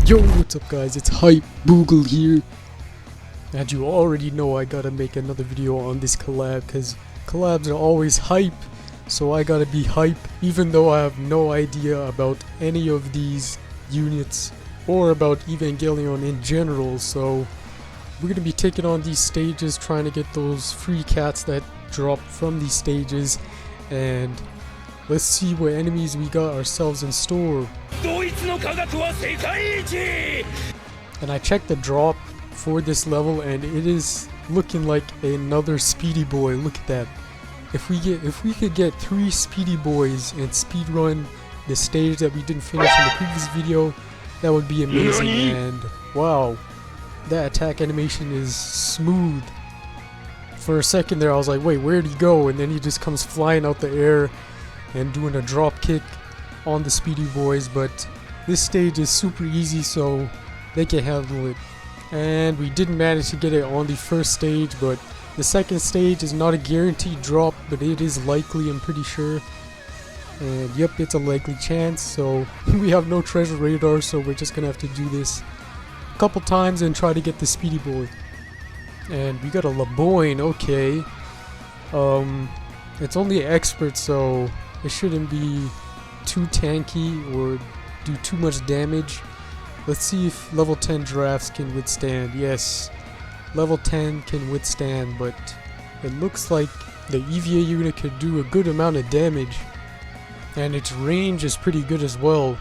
Yo, what's up guys, it's Hype Boogle here. And you already know I gotta make another video on this collab, cause collabs are always hype. So I gotta be hype, even though I have no idea about any of these units or about Evangelion in general. So we're gonna be taking on these stages, trying to get those free cats that drop from these stages, and let's see what enemies we got ourselves in store. And I checked the drop for this level and it is looking like another speedy boy. Look at that. If we could get 3 speedy boys and speedrun the stage that we didn't finish in the previous video, that would be amazing. And wow, that attack animation is smooth. For a second there I was like, wait, where'd he go? And then he just comes flying out the air and doing a drop kick on the speedy boys. But this stage is super easy, so they can handle it. And we didn't manage to get it on the first stage, but the second stage is not a guaranteed drop, but it is likely, I'm pretty sure. And yep, it's a likely chance. So we have no treasure radar, so we're just gonna have to do this a couple times and try to get the speedy boy. And we got a Laboyne, okay. It's only expert, so it shouldn't be too tanky or do too much damage. Let's see if level 10 giraffes can withstand. Yes, level 10 can withstand, but it looks like the EVA unit could do a good amount of damage. And its range is pretty good as well.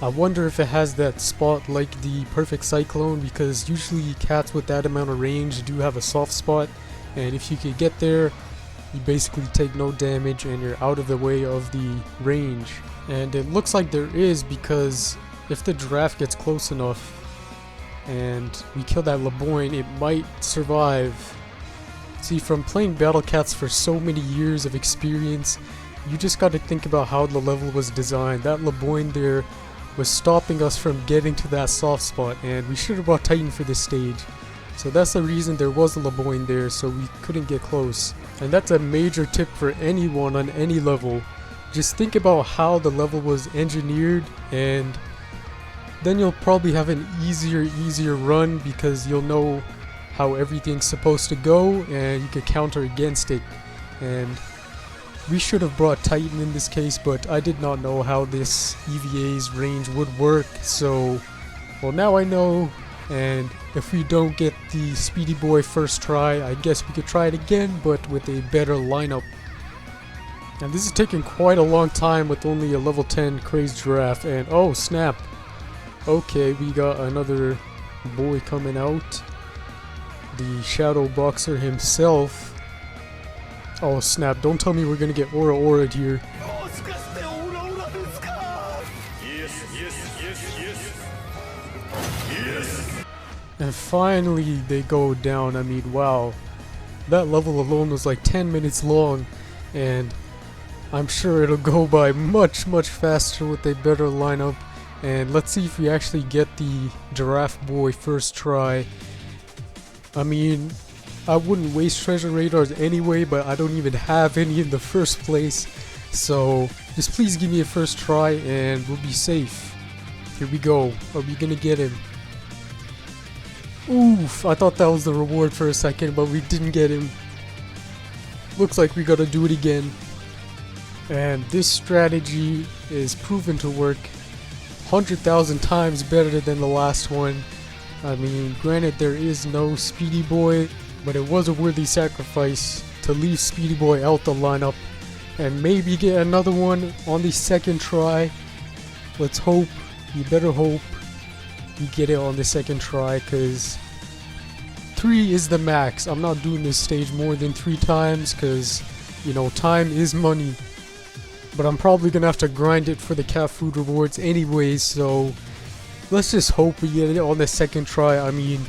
I wonder if it has that spot like the perfect cyclone, because usually cats with that amount of range do have a soft spot, and if you could get there, you basically take no damage and you're out of the way of the range. And it looks like there is, because if the giraffe gets close enough and we kill that Laboyne, it might survive. See, from playing Battle Cats for so many years of experience, you just got to think about how the level was designed. That Laboyne there was stopping us from getting to that soft spot, and we should have brought Titan for this stage. So that's the reason there was a Laboyne there, so we couldn't get close. And that's a major tip for anyone on any level. Just think about how the level was engineered, and then you'll probably have an easier run, because you'll know how everything's supposed to go and you can counter against it. And we should have brought Titan in this case, but I did not know how this EVA's range would work, so well, now I know. And if we don't get the speedy boy first try, I guess we could try it again, but with a better lineup. And this is taking quite a long time with only a level 10 crazed giraffe. And oh snap, okay, we got another boy coming out, the shadow boxer himself. Oh snap, don't tell me we're gonna get RoAd here. And finally they go down. I mean, wow, that level alone was like 10 minutes long, and I'm sure it'll go by much faster with a better lineup. And let's see if we actually get the giraffe boy first try. I mean, I wouldn't waste treasure radars anyway, but I don't even have any in the first place, so just please give me a first try and we'll be safe. Here we go. Are we gonna get him? Oof, I thought that was the reward for a second, but we didn't get him. Looks like we gotta do it again. And this strategy is proven to work 100,000 times better than the last one. I mean, granted there is no speedy boy, but it was a worthy sacrifice to leave speedy boy out the lineup and maybe get another one on the second try. Let's hope, you better hope we get it on the second try, because 3 is the max. I'm not doing this stage more than 3 times, because you know, time is money. But I'm probably gonna have to grind it for the cat food rewards anyways, so let's just hope we get it on the second try. I mean,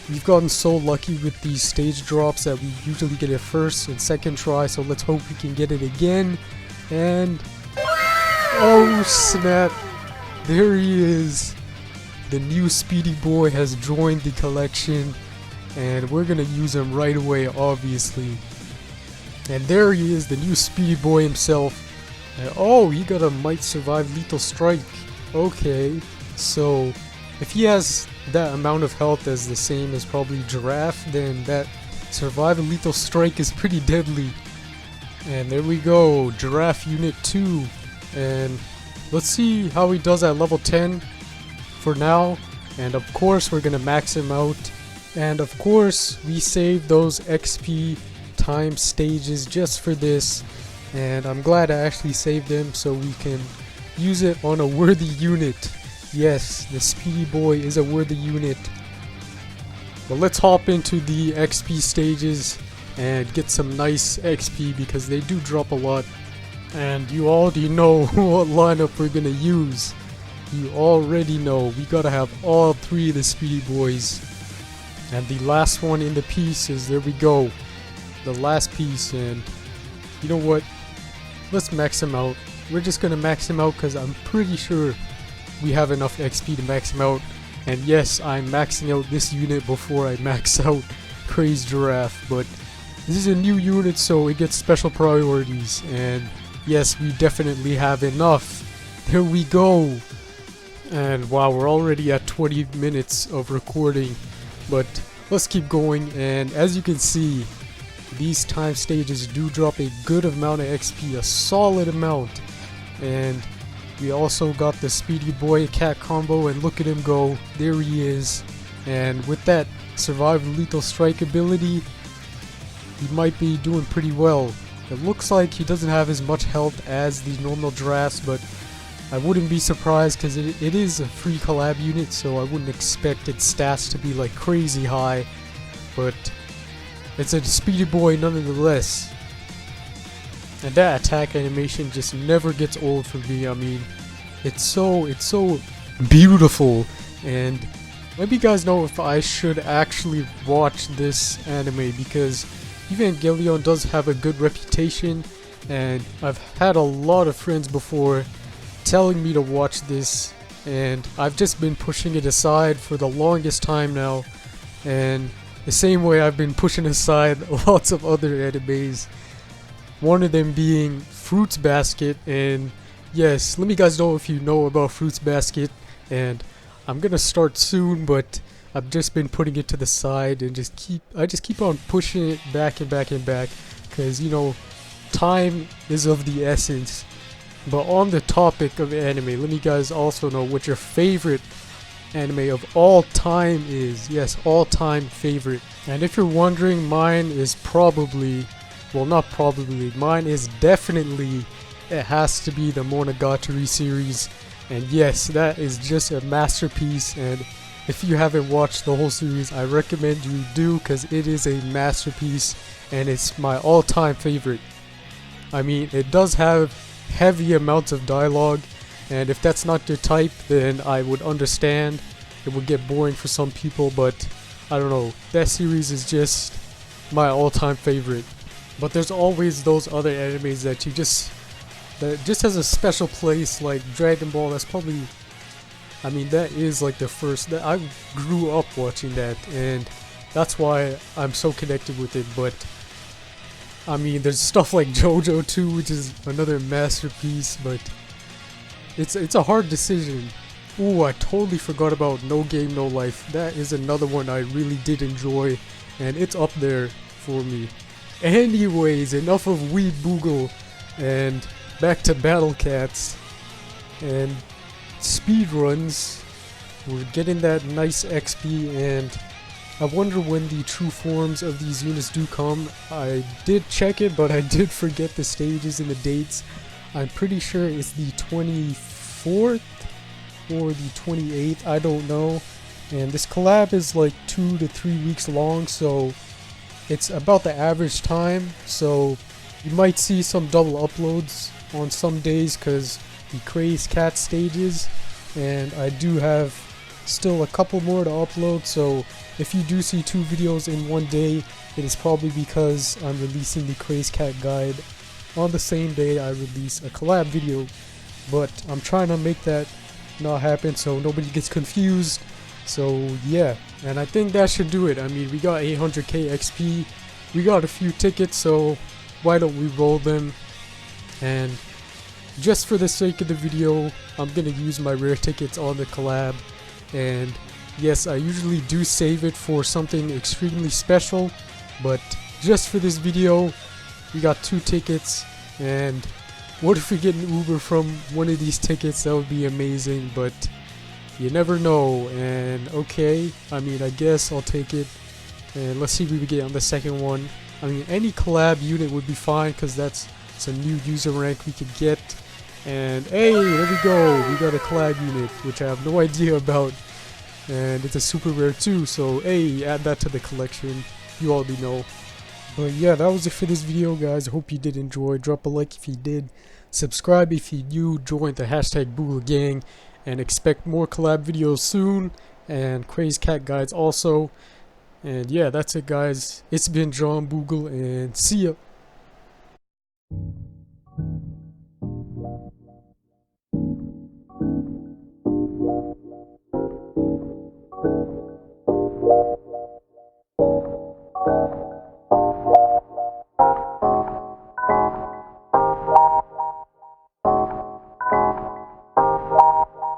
we've gotten so lucky with these stage drops that we usually get it first and second try, so let's hope we can get it again. And oh snap, there he is. The new speedy boy has joined the collection, and we're gonna use him right away, obviously. And there he is, the new speedy boy himself. And oh, he got a might survive lethal strike. Okay, so if he has that amount of health as the same as probably Giraffe, then that Survive a Lethal Strike is pretty deadly. And there we go, Giraffe Unit 2. And let's see how he does at level 10 for now. And of course we're gonna max him out. And of course we saved those XP time stages just for this. And I'm glad I actually saved them so we can use it on a worthy unit. Yes, the Speedy Boy is a worthy unit. But let's hop into the XP stages and get some nice XP because they do drop a lot. And you already know what lineup we're gonna use. You already know we gotta have all three of the Speedy Boys. And the last one in the piece is, there we go, the last piece. And you know what, let's max him out. We're just gonna max him out because I'm pretty sure we have enough XP to max him out. And yes, I'm maxing out this unit before I max out Crazed Giraffe, but this is a new unit so it gets special priorities. And yes, we definitely have enough. There we go. And wow, we're already at 20 minutes of recording, but let's keep going. And as you can see, these time stages do drop a good amount of XP, a solid amount. And we also got the Speedy Boy Cat combo, and look at him go, there he is. And with that Survive Lethal Strike ability, he might be doing pretty well. It looks like he doesn't have as much health as the normal giraffes, but I wouldn't be surprised because it is a free collab unit, so I wouldn't expect its stats to be like crazy high, but it's a Speedy Boy nonetheless. And that attack animation just never gets old for me. I mean, it's so beautiful. And maybe you guys know if I should actually watch this anime, because Evangelion does have a good reputation, and I've had a lot of friends before telling me to watch this, and I've just been pushing it aside for the longest time now. And the same way I've been pushing aside lots of other animes. One of them being Fruits Basket. And yes, let me guys know if you know about Fruits Basket. And I'm gonna start soon, but I've just been putting it to the side and I just keep on pushing it back and back and back, because you know, time is of the essence. But on the topic of anime, let me guys also know what your favorite anime of all time is. Yes, all time favorite. And if you're wondering, mine is probably, well, not probably, mine is definitely, it has to be the Monogatari series. And yes, that is just a masterpiece, and if you haven't watched the whole series, I recommend you do, because it is a masterpiece and it's my all-time favorite. I mean, it does have heavy amounts of dialogue, and if that's not your type, then I would understand. It would get boring for some people, but I don't know, that series is just my all-time favorite. But there's always those other animes that just has a special place, like Dragon Ball. That's probably, I mean, that is like the first, that I grew up watching that, and that's why I'm so connected with it. But I mean, there's stuff like JoJo too, which is another masterpiece, but it's a hard decision. Ooh, I totally forgot about No Game No Life. That is another one I really did enjoy, and it's up there for me. Anyways, enough of Weed Boogle, and back to Battle Cats and speedruns. We're getting that nice XP, and I wonder when the true forms of these units do come. I did check it, but I did forget the stages and the dates. I'm pretty sure it's the 24th or the 28th, I don't know. And this collab is like 2 to 3 weeks long, so it's about the average time. So you might see some double uploads on some days because the Crazed Cat stages, and I do have still a couple more to upload. So if you do see 2 videos in one day, it is probably because I'm releasing the Crazed Cat guide on the same day I release a collab video. But I'm trying to make that not happen so nobody gets confused. So yeah, and I think that should do it. I mean, we got 800k XP, we got a few tickets, so why don't we roll them? And just for the sake of the video, I'm gonna use my rare tickets on the collab. And yes, I usually do save it for something extremely special, but just for this video, we got 2 tickets, and what if we get an Uber from one of these tickets? That would be amazing, but you never know. And okay, I mean, I guess I'll take it, and let's see what we get on the second one. I mean, any collab unit would be fine, because that's some new user rank we could get. And hey, there we go, we got a collab unit, which I have no idea about, and it's a super rare too, so hey, add that to the collection. You already know. But yeah, that was it for this video, guys. I hope you did enjoy. Drop a like if you did, subscribe if you new, join the hashtag Boogle gang, and expect more collab videos soon, and crazy cat guides also. And yeah, that's it, guys. It's been John Boogle, and see ya.